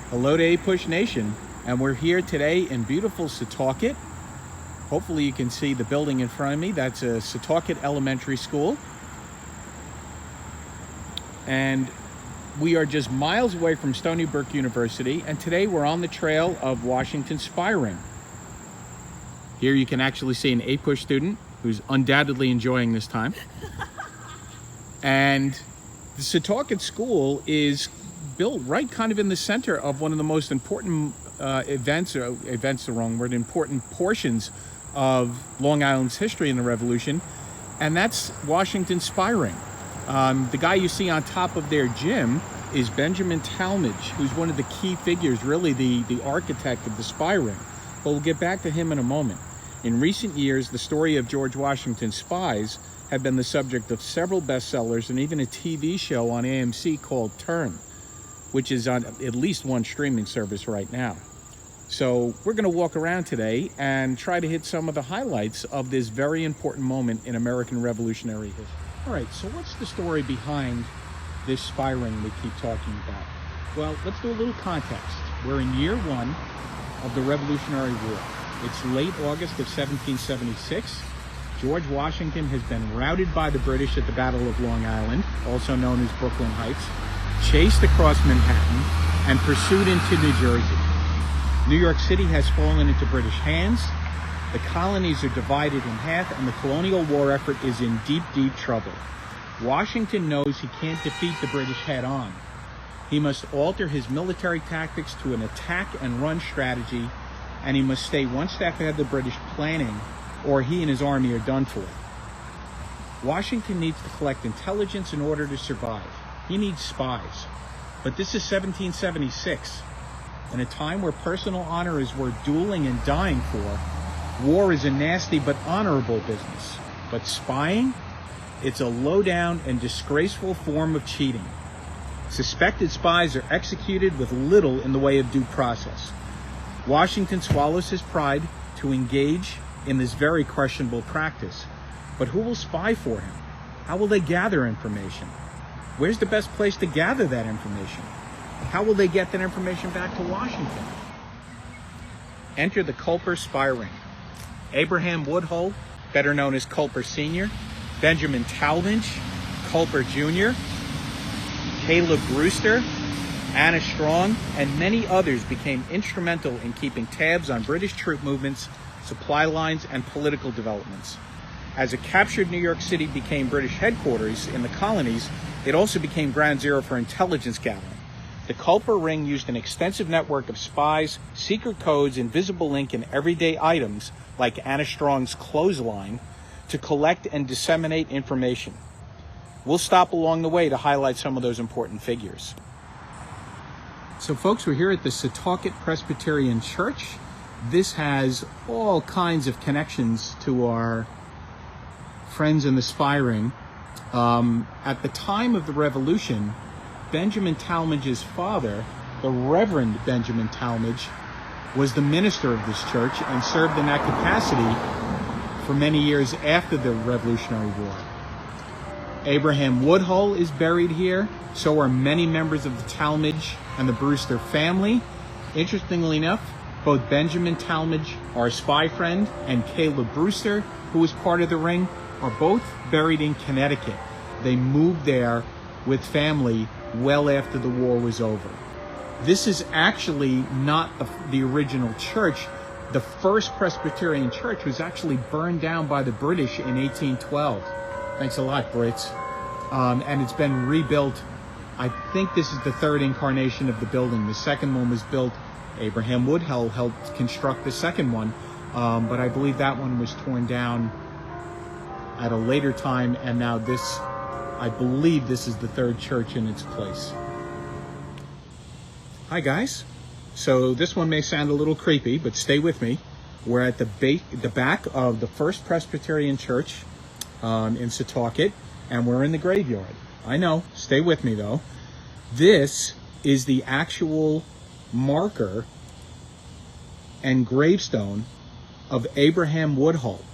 Hello to APUSH Nation, and we're here today in beautiful Setauket. Hopefully you can see the building in front of me. That's a Setauket Elementary School. And we are just miles away from Stony Brook University, and today we're on the trail of Washington Spy Ring. Here you can actually see an APUSH student who's undoubtedly enjoying this time. And the Setauket School is built right kind of in the center of one of the most important important portions of Long Island's history in the Revolution, and that's Washington Spy Ring. The guy you see on top of their gym is Benjamin Tallmadge, who's one of the key figures, really the architect of the Spy Ring. But we'll get back to him in a moment. In recent years, the story of George Washington's spies have been the subject of several bestsellers and even a TV show on AMC called Turn, which is on at least one streaming service right now. So we're going to walk around today and try to hit some of the highlights of this very important moment in American Revolutionary history. All right, so what's the story behind this spy ring we keep talking about? Well, let's do a little context. We're in year one of the Revolutionary War. It's late August of 1776. George Washington has been routed by the British at the Battle of Long Island, also known as Brooklyn Heights, chased across Manhattan, and pursued into New Jersey. New York City has fallen into British hands. The colonies are divided in half, and the colonial war effort is in deep, deep trouble. Washington knows he can't defeat the British head-on. He must alter his military tactics to an attack and run strategy, and he must stay one step ahead of the British planning, or he and his army are done for. Washington needs to collect intelligence in order to survive. He needs spies. But this is 1776. In a time where personal honor is worth dueling and dying for, war is a nasty but honorable business. But spying? It's a low-down and disgraceful form of cheating. Suspected spies are executed with little in the way of due process. Washington swallows his pride to engage in this very questionable practice. But who will spy for him? How will they gather information? Where's the best place to gather that information? How will they get that information back to Washington? Enter the Culper Spy Ring. Abraham Woodhull, better known as Culper Sr., Benjamin Tallmadge, Culper Jr., Caleb Brewster, Anna Strong, and many others became instrumental in keeping tabs on British troop movements, supply lines, and political developments. As a captured New York City became British headquarters in the colonies, it also became ground zero for intelligence gathering. The Culper Ring used an extensive network of spies, secret codes, invisible ink, and everyday items, like Anna Strong's clothesline, to collect and disseminate information. We'll stop along the way to highlight some of those important figures. So folks, we're here at the Setauket Presbyterian Church. This has all kinds of connections to our friends in the spy ring. At the time of the Revolution, Benjamin Tallmadge's father, the Reverend Benjamin Tallmadge, was the minister of this church and served in that capacity for many years after the Revolutionary War. Abraham Woodhull is buried here. So are many members of the Tallmadge and the Brewster family. Interestingly enough, both Benjamin Tallmadge, our spy friend, and Caleb Brewster, who was part of the ring, are both buried in Connecticut. They moved there with family well after the war was over. This is actually not the original church. The first Presbyterian church was actually burned down by the British in 1812. Thanks a lot, Brits. And it's been rebuilt. I think this is the third incarnation of the building. The second one was built. Abraham Woodhull helped construct the second one, but I believe that one was torn down at a later time, and now I believe this is the third church in its place. Hi guys. So this one may sound a little creepy, but stay with me. We're at the back of the First Presbyterian Church in Setauket, and we're in the graveyard. I know, stay with me though. This is the actual marker and gravestone of Abraham Woodhull.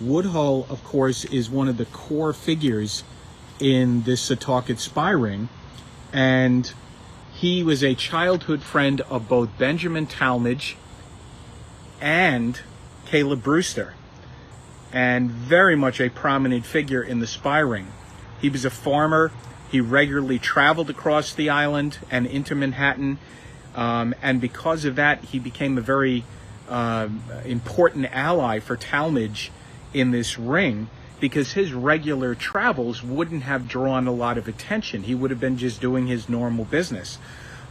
Woodhull, of course, is one of the core figures in this Setauket spy ring, and He was a childhood friend of both Benjamin Tallmadge and Caleb Brewster, and very much a prominent figure in the spy ring. He was a farmer. He regularly traveled across the island and into Manhattan, and because of that, he became a very important ally for Tallmadge in this ring, because his regular travels wouldn't have drawn a lot of attention. He would have been just doing his normal business.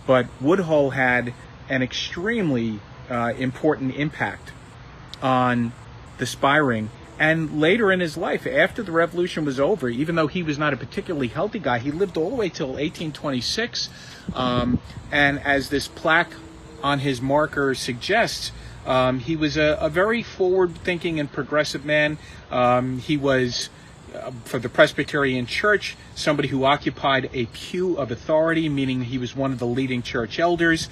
But Woodhull had an extremely important impact on the spy ring. And later in his life, after the revolution was over, even though he was not a particularly healthy guy, he lived all the way till 1826. And as this plaque on his marker suggests, he was a very forward-thinking and progressive man. He was, for the Presbyterian Church, somebody who occupied a pew of authority, meaning he was one of the leading church elders.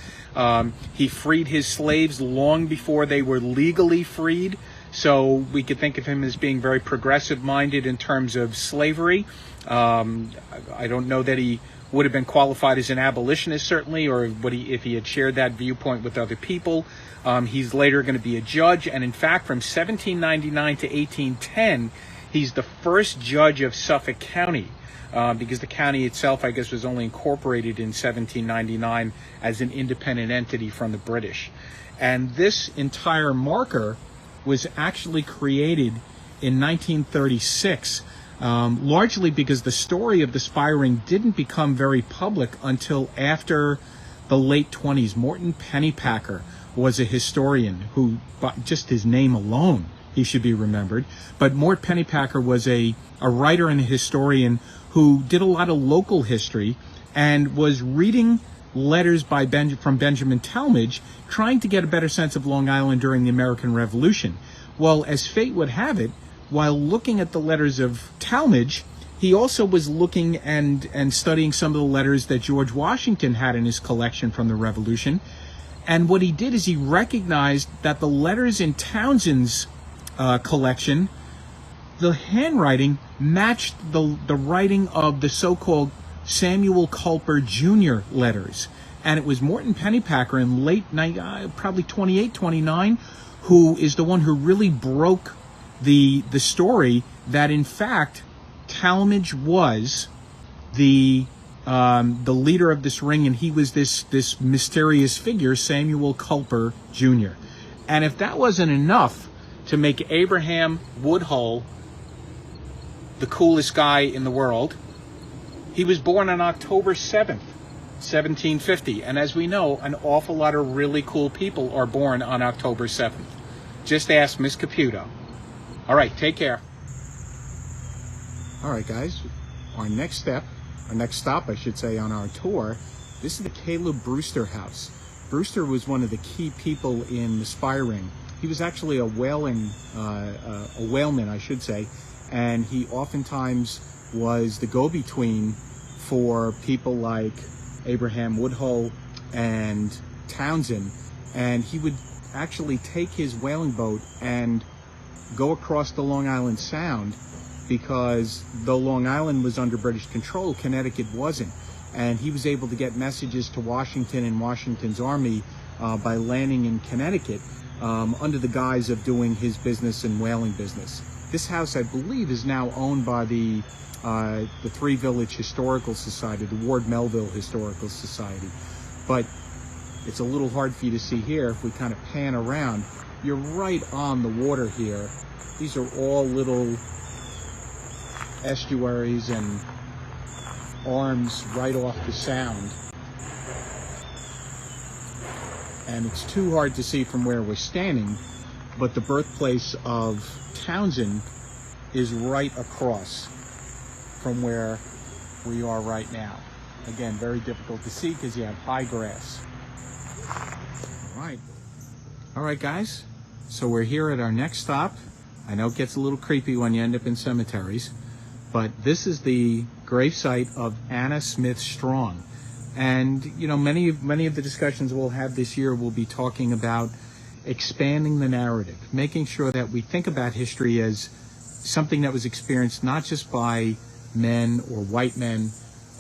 He freed his slaves long before they were legally freed. So we could think of him as being very progressive-minded in terms of slavery. I don't know that he would have been qualified as an abolitionist, certainly, or if he had shared that viewpoint with other people. He's later going to be a judge, and in fact, from 1799 to 1810, he's the first judge of Suffolk County, because the county itself, I guess, was only incorporated in 1799 as an independent entity from the British. And this entire marker was actually created in 1936, largely because the story of the spy ring didn't become very public until after the late 20s. Morton Pennypacker was a historian who, by just his name alone, he should be remembered. But Mort Pennypacker was a writer and a historian who did a lot of local history and was reading letters from Benjamin Tallmadge, trying to get a better sense of Long Island during the American Revolution. Well, as fate would have it, while looking at the letters of Tallmadge, he also was looking and studying some of the letters that George Washington had in his collection from the Revolution. And what he did is he recognized that the letters in Townsend's collection, the handwriting matched the writing of the so-called Samuel Culper Jr. letters. And it was Morton Pennypacker in late, probably 28, 29, who is the one who really broke the story that, in fact, Tallmadge was the leader of this ring, and he was this mysterious figure, Samuel Culper Jr. And if that wasn't enough to make Abraham Woodhull the coolest guy in the world, he was born on October 7th, 1750. And as we know, an awful lot of really cool people are born on October 7th. Just ask Miss Caputo. All right, take care. All right, guys, our next stop, I should say, on our tour, this is the Caleb Brewster house. Brewster was one of the key people in the spy ring. He was actually a whaleman, I should say, and he oftentimes was the go-between for people like Abraham Woodhull and Townsend, and he would actually take his whaling boat and go across the Long Island Sound, because though Long Island was under British control, Connecticut wasn't, and he was able to get messages to Washington and Washington's army by landing in Connecticut under the guise of doing his business and whaling business. This house, I believe, is now owned by the Three Village Historical Society, the Ward Melville Historical Society. But it's a little hard for you to see here. If we kind of pan around, you're right on the water here. These are all little estuaries and arms right off the Sound. And it's too hard to see from where we're standing, but the birthplace of Townsend is right across from where we are right now. Again, very difficult to see because you have high grass. All right, guys. So we're here at our next stop. I know it gets a little creepy when you end up in cemeteries, but this is the gravesite of Anna Smith Strong. And, you know, many of the discussions we'll have this year will be talking about expanding the narrative, making sure that we think about history as something that was experienced not just by men or white men,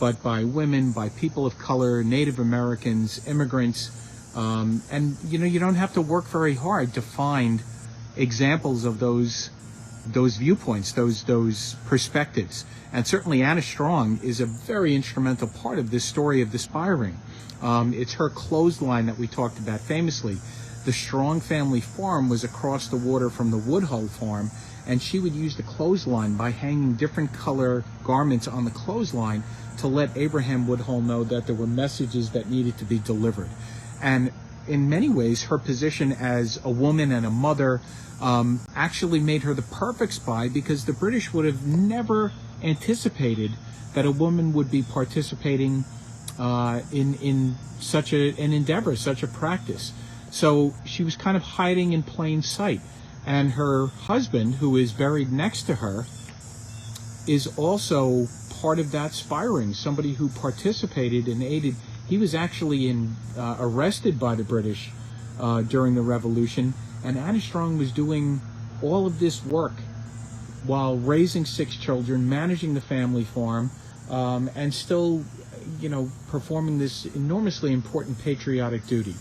but by women, by people of color, Native Americans, immigrants. And you don't have to work very hard to find examples of those viewpoints, those perspectives. And certainly Anna Strong is a very instrumental part of this story of the spiring. It's her clothesline that we talked about famously. The Strong family farm was across the water from the Woodhull farm, and she would use the clothesline by hanging different color garments on the clothesline to let Abraham Woodhull know that there were messages that needed to be delivered. And in many ways, her position as a woman and a mother actually made her the perfect spy, because the British would have never anticipated that a woman would be participating in such an endeavor, such a practice. So she was kind of hiding in plain sight. And her husband, who is buried next to her, is also part of that spiring, somebody who participated and aided. He was actually arrested by the British during the Revolution, and Anna Strong was doing all of this work while raising 6 children, managing the family farm, and still, performing this enormously important patriotic duty.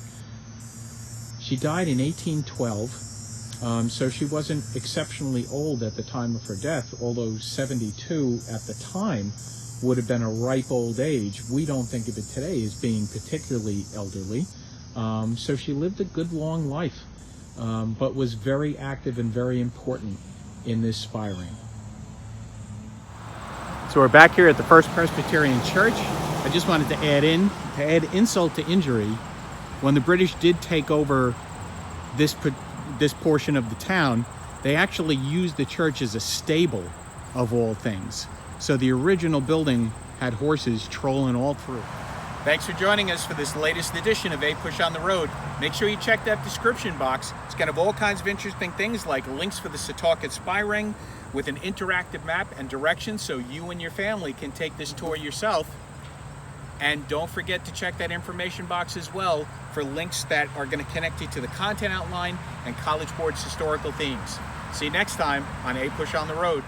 She died in 1812, so she wasn't exceptionally old at the time of her death, although 72 at the time would have been a ripe old age. We don't think of it today as being particularly elderly. So she lived a good long life, but was very active and very important in this spiring. So we're back here at the First Presbyterian Church. I just wanted to add insult to injury. When the British did take over this portion of the town, they actually used the church as a stable, of all things. So the original building had horses trolling all through. Thanks for joining us for this latest edition of APUSH on the Road. Make sure you check that description box. It's going to have all kinds of interesting things like links for the Setauket spy ring with an interactive map and directions so you and your family can take this tour yourself. And don't forget to check that information box as well for links that are going to connect you to the content outline and College Board's historical themes. See you next time on APUSH on the Road.